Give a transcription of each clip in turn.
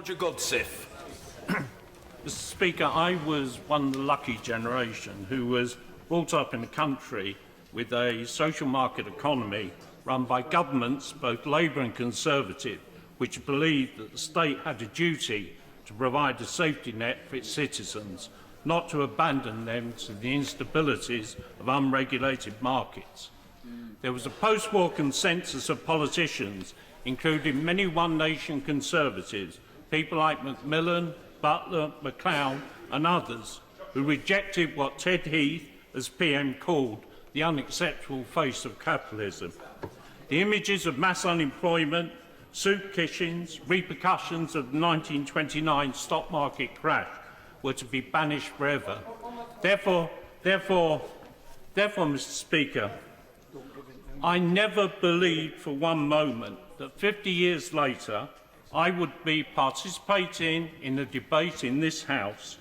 Roger Godsiff. Mr. Speaker, I was one of the lucky generation who was brought up in a country with a social market economy run by governments, both Labour and Conservative, which believed that the state had a duty to provide a safety net for its citizens, not to abandon them to the instabilities of unregulated markets. There was a post-war consensus of politicians, including many one-nation Conservatives, people like Macmillan, Butler, McLeod and others, who rejected what Ted Heath, as PM, called the unacceptable face of capitalism. The images of mass unemployment, soup kitchens, repercussions of the 1929 stock market crash were to be banished forever. Therefore, Mr. Speaker, I never believed for one moment that 50 years later I would be participating in a debate in this House,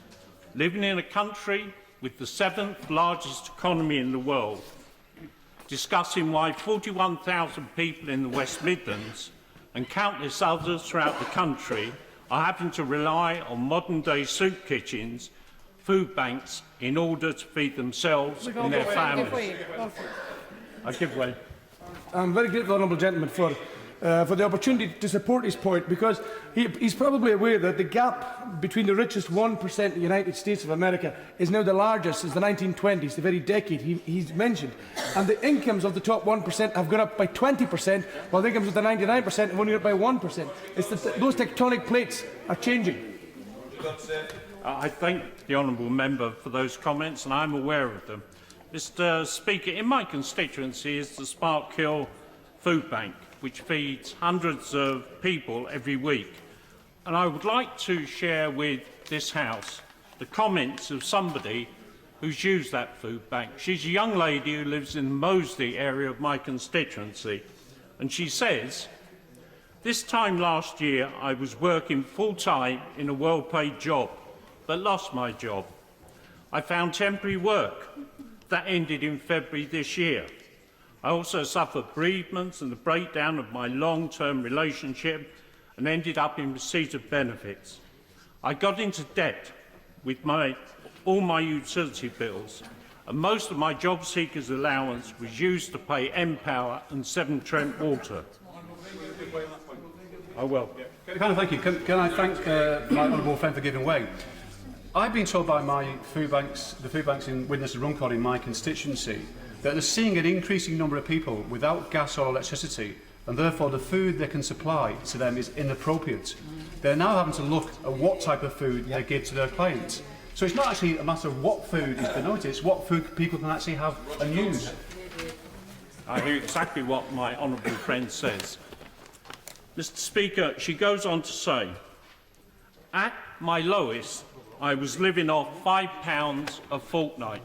living in a country with the 7th largest economy in the world, discussing why 41,000 people in the West Midlands and countless others throughout the country are having to rely on modern-day soup kitchens, food banks, in order to feed themselves and their families. I give way. I'm very grateful, honourable gentleman, for the opportunity to support his point, because he's probably aware that the gap between the richest 1% in the United States of America is now the largest since the 1920s, the very decade he's mentioned. And the incomes of the top 1% have gone up by 20%, while the incomes of the 99% have only gone up by 1%. It's those tectonic plates are changing. I thank the honourable member for those comments, and I'm aware of them. Mr. Speaker, in my constituency is the Sparkhill Food Bank, which feeds hundreds of people every week. And I would like to share with this House the comments of somebody who's used that food bank. She's a young lady who lives in the Moseley area of my constituency, and she says, "This time last year I was working full-time in a well-paid job, but lost my job. I found temporary work. That ended in February this year. I also suffered bereavements and the breakdown of my long-term relationship and ended up in receipt of benefits. I got into debt with all my utility bills, and most of my job seekers' allowance was used to pay Empower and Severn Trent Water." I will. Thank you. Can I thank my honourable friend for giving way? I've been told by the food banks in Widnes and Runcorn in my constituency that they're seeing an increasing number of people without gas or electricity, and therefore the food they can supply to them is inappropriate. They're now having to look at what type of food they give to their clients. So it's not actually a matter of what food is denoted, it's what food people can actually have and use. I hear exactly what my honourable friend says. Mr. Speaker, she goes on to say, "At my lowest, I was living off £5 a fortnight.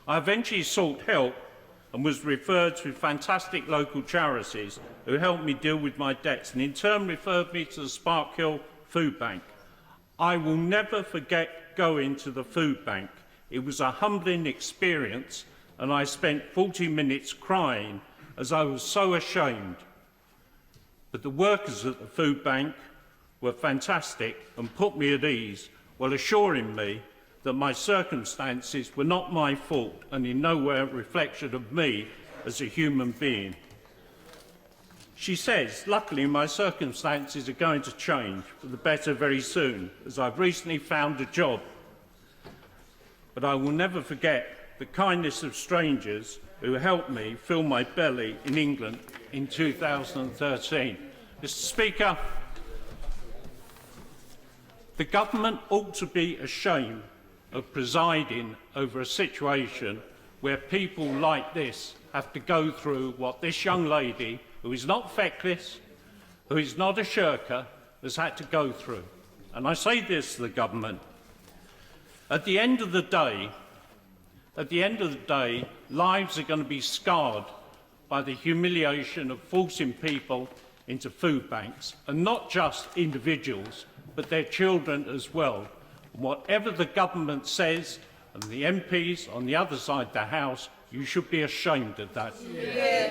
I eventually sought help and was referred to fantastic local charities who helped me deal with my debts and in turn referred me to the Sparkhill Food Bank. I will never forget going to the food bank. It was a humbling experience and I spent 40 minutes crying as I was so ashamed. But the workers at the food bank were fantastic and put me at ease, while assuring me that my circumstances were not my fault and in no way a reflection of me as a human being." She says, "Luckily my circumstances are going to change for the better very soon, as I've recently found a job. But I will never forget the kindness of strangers who helped me fill my belly in England in 2013. Mr. Speaker, the government ought to be ashamed of presiding over a situation where people like this have to go through what this young lady, who is not feckless, who is not a shirker, has had to go through. And I say this to the government. At the end of the day, lives are going to be scarred by the humiliation of forcing people into food banks, and not just individuals, but their children as well. And whatever the government says, and the MPs on the other side of the House, you should be ashamed of that. Yeah.